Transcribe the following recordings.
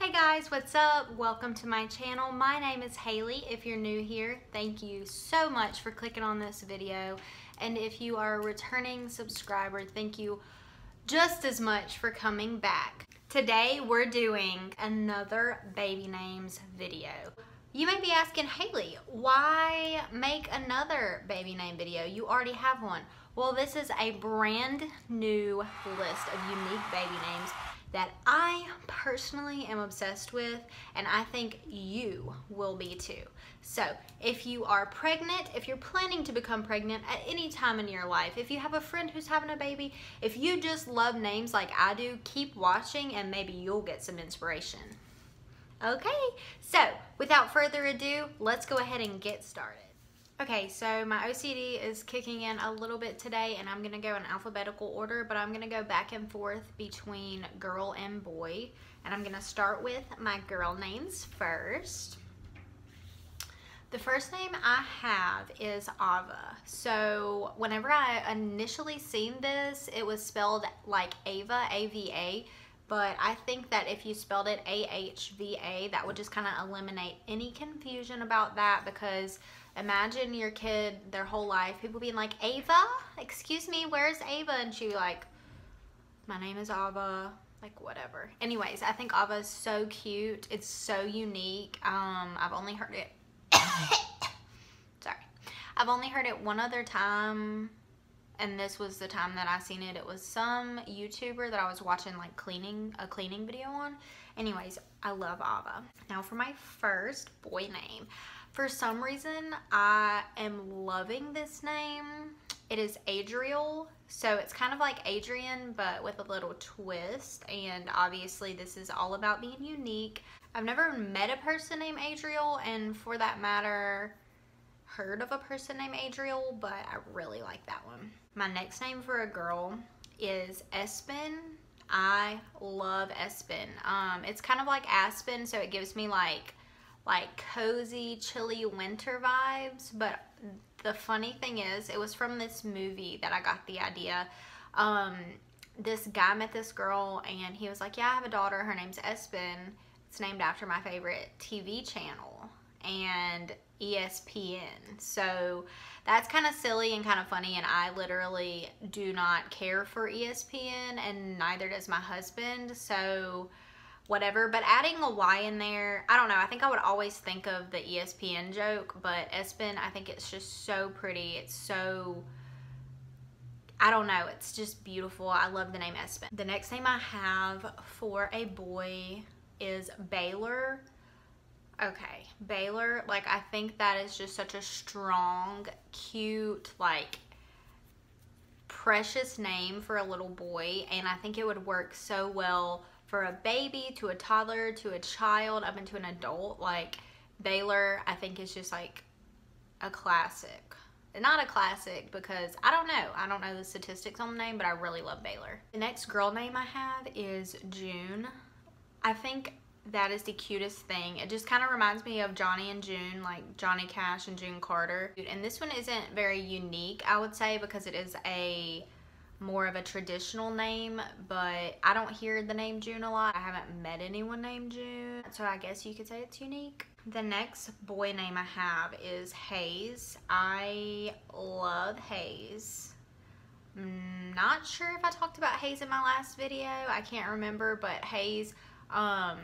Hey guys, what's up? Welcome to my channel. My name is Hailey. If you're new here, thank you so much for clicking on this video. And if you are a returning subscriber, thank you just as much for coming back. Today we're doing another baby names video. You may be asking, Hailey, why make another baby name video? You already have one. Well, this is a brand new list of unique baby names that I personally am obsessed with, and I think you will be too. So if you are pregnant, if you're planning to become pregnant at any time in your life, if you have a friend who's having a baby, if you just love names like I do, keep watching and maybe you'll get some inspiration. Okay, so without further ado, let's go ahead and get started. Okay, so my OCD is kicking in a little bit today, and I'm gonna go in alphabetical order, but I'm gonna go back and forth between girl and boy, and I'm gonna start with my girl names first. The first name I have is Ava. So whenever I initially seen this, it was spelled like Ava, A-V-A, but I think that if you spelled it A-H-V-A, that would just kind of eliminate any confusion about that, because imagine your kid their whole life, people being like, Ava? Excuse me, where's Ava? And she like, my name is Ava, like whatever. Anyways, I think Ava is so cute. It's so unique. I've only heard it, sorry. I've only heard it one other time, and this was the time that I seen it. It was some YouTuber that I was watching like a cleaning video on. Anyways, I love Ava. Now for my first boy name. For some reason, I am loving this name. It is Adriel. So it's kind of like Adrian, but with a little twist. And obviously this is all about being unique. I've never met a person named Adriel, and for that matter, heard of a person named Adriel, but I really like that one. My next name for a girl is Espen. I love Espen. It's kind of like Aspen, so it gives me like cozy, chilly winter vibes. But the funny thing is, it was from this movie that I got the idea. This guy met this girl, and he was like, yeah, I have a daughter, her name's Espen. It's named after my favorite TV channel, and ESPN. So that's kind of silly and kind of funny, and I literally do not care for ESPN, and neither does my husband, so whatever. But adding a Y in there, I don't know, I think I would always think of the ESPN joke, but Espen, I think it's just so pretty. It's so, I don't know, it's just beautiful. I love the name Espen. The next name I have for a boy is Baylor. Okay, Baylor, like I think that is just such a strong, cute, like precious name for a little boy, and I think it would work so well for a baby, to a toddler, to a child, up into an adult. Like Baylor, I think is just like a classic. Not a classic because I don't know the statistics on the name, but I really love Baylor. The next girl name I have is June. I think that is the cutest thing. It just kind of reminds me of Johnny and June, like Johnny Cash and June Carter. And this one isn't very unique, I would say, because it is a more of a traditional name, but I don't hear the name June a lot. I haven't met anyone named June, so I guess you could say it's unique. The next boy name I have is Hayes. I love Hayes. Not sure if I talked about Hayes in my last video. I can't remember, but Hayes, I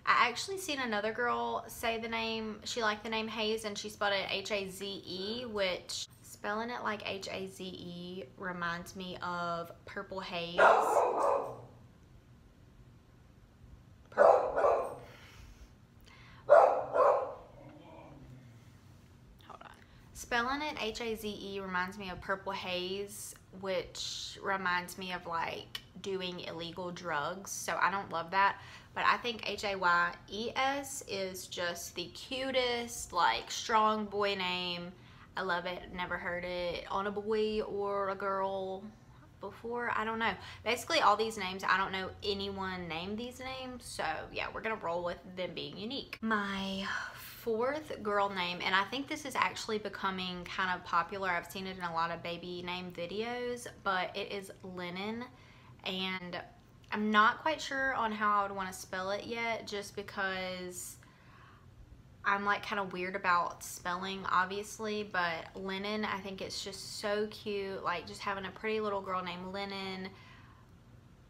actually seen another girl say the name, she liked the name Hayes, and she spelled it H-A-Z-E, which spelling it like H-A-Z-E reminds me of Purple Haze. Purple. Hold on. Spelling it H-A-Z-E reminds me of Purple Haze, which reminds me of like doing illegal drugs, so I don't love that. But I think H-A-Y-E-S is just the cutest, like strong boy name. I love it. Never heard it on a boy or a girl before. I don't know. Basically all these names, I don't know anyone named these names, so yeah, we're gonna roll with them being unique. My fourth girl name, and I think this is actually becoming kind of popular. I've seen it in a lot of baby name videos, but it is Lennon. And I'm not quite sure on how I would want to spell it yet, just because I'm like kind of weird about spelling, obviously, but Lennon, I think it's just so cute, like just having a pretty little girl named Lennon.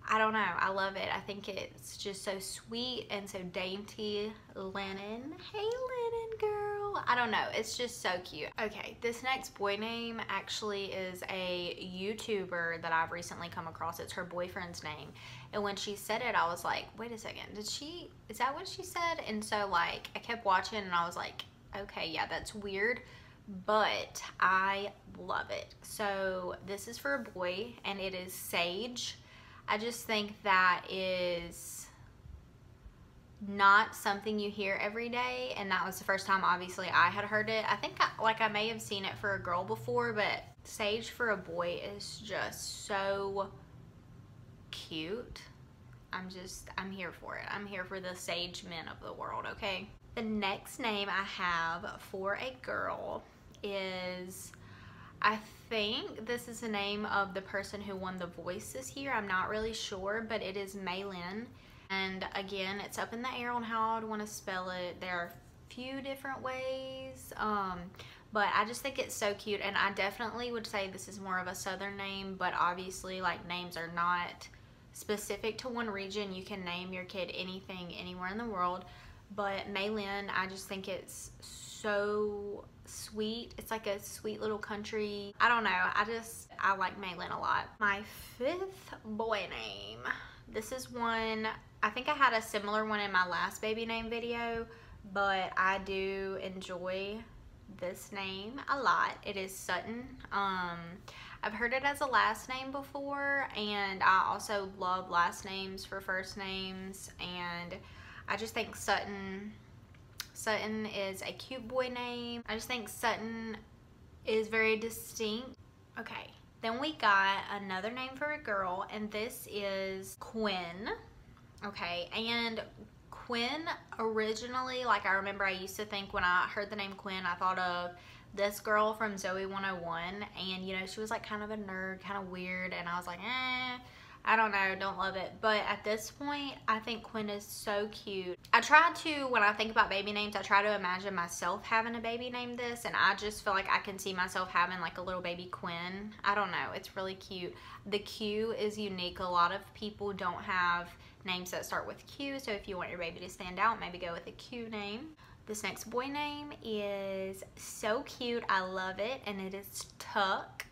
I don't know, I love it. I think it's just so sweet and so dainty. Lennon, hey Lennon girl. I don't know, it's just so cute. Okay, this next boy name actually is a YouTuber that I've recently come across. It's her boyfriend's name. And when she said it, I was like, wait a second, is that what she said? And so like, I kept watching and I was like, okay, yeah, that's weird, but I love it. So this is for a boy and it is Sage. I just think that is not something you hear every day, and that was the first time obviously I had heard it. I think I may have seen it for a girl before, but Sage for a boy is just so cute. I'm here for it. I'm here for the Sage men of the world, okay? The next name I have for a girl is, I think this is the name of the person who won The Voice this year. I'm not really sure, but it is Maylin. And again, it's up in the air on how I'd want to spell it. There are a few different ways, but I just think it's so cute. And I definitely would say this is more of a southern name, but obviously like names are not specific to one region. You can name your kid anything anywhere in the world. But Maylin, I just think it's so sweet. It's like a sweet little country. I don't know. I like Maylin a lot. My fifth boy name. This is one, I think I had a similar one in my last baby name video, but I do enjoy this name a lot. It is Sutton. I've heard it as a last name before, and I also love last names for first names, and I just think Sutton is a cute boy name. I just think Sutton is very distinct. Okay, then we got another name for a girl, and this is Quinn. Okay, and Quinn originally, like I remember I used to think when I heard the name Quinn, I thought of this girl from Zoe 101, and you know, she was like kind of a nerd, kind of weird, and I was like, I don't know, don't love it. But at this point, I think Quinn is so cute. I try to, when I think about baby names, I try to imagine myself having a baby named this, and I just feel like I can see myself having like a little baby Quinn. I don't know, it's really cute. The Q is unique. A lot of people don't have names that start with Q, so if you want your baby to stand out, maybe go with a Q name. This next boy name is so cute. I love it, and it is Tuck.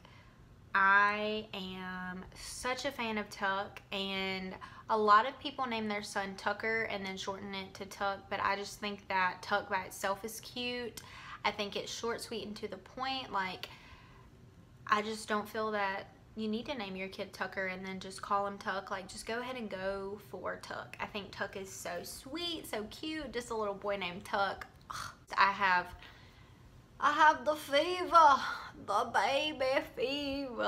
I am such a fan of Tuck, and a lot of people name their son Tucker and then shorten it to Tuck, but I just think that Tuck by itself is cute. I think it's short, sweet, and to the point. Like, I just don't feel that you need to name your kid Tucker and then just call him Tuck. Like, just go ahead and go for Tuck. I think Tuck is so sweet, so cute. Just a little boy named Tuck. I have the fever, the baby fever.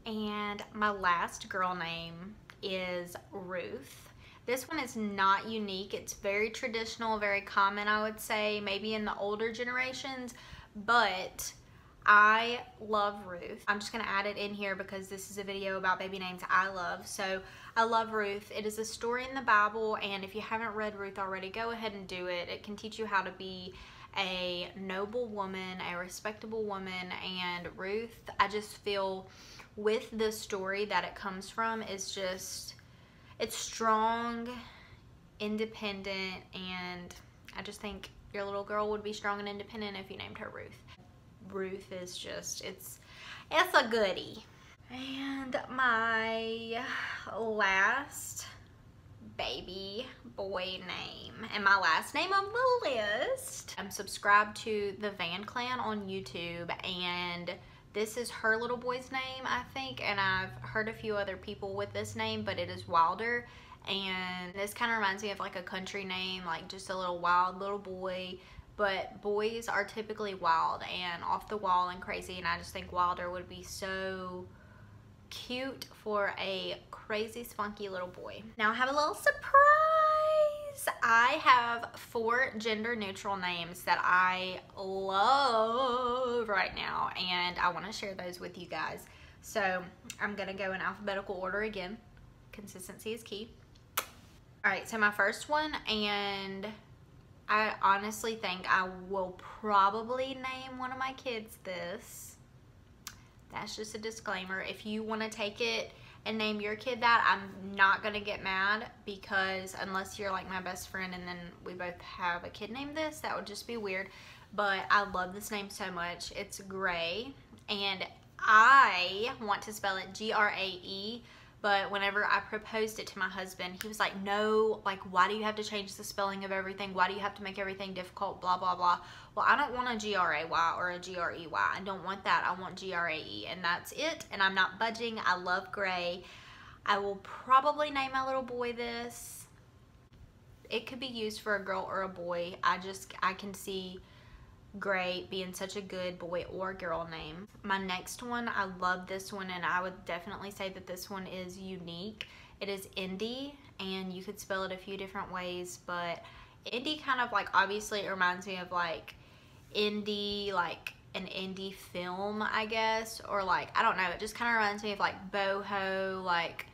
And my last girl name is Ruth. This one is not unique. It's very traditional, very common, I would say, maybe in the older generations, but I love Ruth. I'm just gonna add it in here because this is a video about baby names I love. So I love Ruth. It is a story in the Bible, and if you haven't read Ruth already, go ahead and do it. It can teach you how to be a noble woman, a respectable woman. And Ruth, I just feel with the story that it comes from is just, it's strong, independent, and I just think your little girl would be strong and independent if you named her Ruth. Ruth is just, it's a goodie. And my last baby boy name and my last name on the list, I'm subscribed to the Van Clan on YouTube, and this is her little boy's name, I think, and I've heard a few other people with this name, but it is Wilder. And this kind of reminds me of like a country name, like just a little wild little boy. But boys are typically wild and off the wall and crazy, and I just think Wilder would be so cute for a crazy, spunky little boy. Now I have a little surprise. I have 4 gender neutral names that I love right now, and I want to share those with you guys. So I'm gonna go in alphabetical order again. Consistency is key. All right, so my first one, and I honestly think I will probably name one of my kids this. That's just a disclaimer. If you want to take it and name your kid that, I'm not going to get mad, because unless you're like my best friend and then we both have a kid named this, that would just be weird. But I love this name so much. It's Gray, and I want to spell it Grae, but whenever I proposed it to my husband, he was like, no, like, why do you have to change the spelling of everything? Why do you have to make everything difficult? Blah, blah, blah. Well, I don't want a G-R-A-Y or a G-R-E-Y. I don't want that. I want G-R-A-E, and that's it, and I'm not budging. I love Gray. I will probably name my little boy this. It could be used for a girl or a boy. I can see Gray being such a good boy or girl name. My next one, I love this one, and I would definitely say that this one is unique. It is Indy, and you could spell it a few different ways, but Indy kind of like, obviously it reminds me of like indie, like an indie film, I guess, or like, I don't know, it just kind of reminds me of like boho, like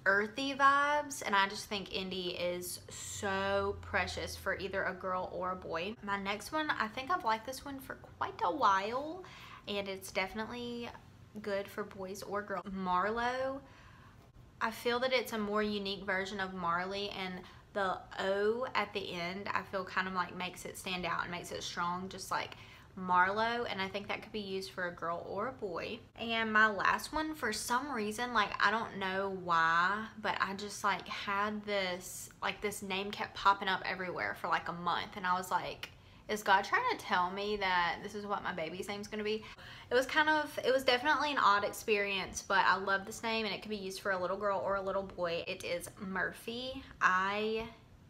earthy vibes, and I just think Indy is so precious for either a girl or a boy. My next one, I think I've liked this one for quite a while, and it's definitely good for boys or girls. Marlowe. I feel that it's a more unique version of Marley, and the O at the end I feel kind of like makes it stand out and makes it strong, just like Marlowe, and I think that could be used for a girl or a boy. And my last one, for some reason, like, I don't know why, but I just like had this, like, this name kept popping up everywhere for like a month, and I was like, is God trying to tell me that this is what my baby's name's gonna be? It was definitely an odd experience, but I love this name, and it could be used for a little girl or a little boy. It is Murphy. I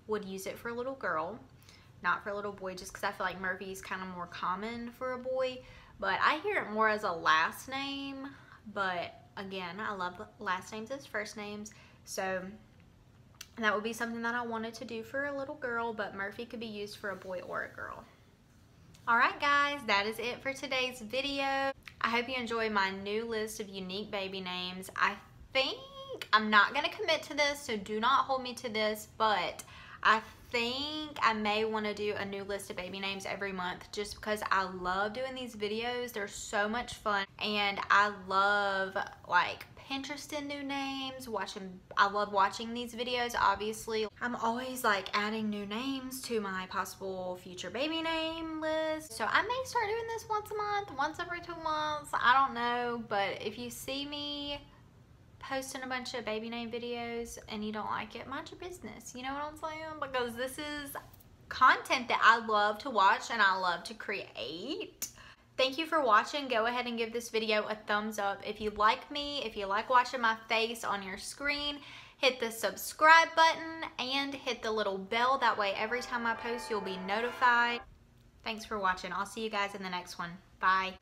would use it for a little girl, not for a little boy, just because I feel like Murphy is kind of more common for a boy, but I hear it more as a last name. But again, I love last names as first names, so that would be something that I wanted to do for a little girl, but Murphy could be used for a boy or a girl. Alright guys, that is it for today's video. I hope you enjoy my new list of unique baby names. I think I'm not going to commit to this, so do not hold me to this, but I think I may want to do a new list of baby names every month, just because I love doing these videos. They're so much fun, and I love like Pinterest in new names, I love watching these videos. Obviously, I'm always like adding new names to my possible future baby name list, so I may start doing this once a month, once every 2 months, I don't know. But if you see me posting a bunch of baby name videos and you don't like it, mind your business, you know what I'm saying? Because this is content that I love to watch and I love to create. Thank you for watching. Go ahead and give this video a thumbs up if you like me, if you like watching my face on your screen. Hit the subscribe button and hit the little bell, that way every time I post you'll be notified. Thanks for watching. I'll see you guys in the next one. Bye.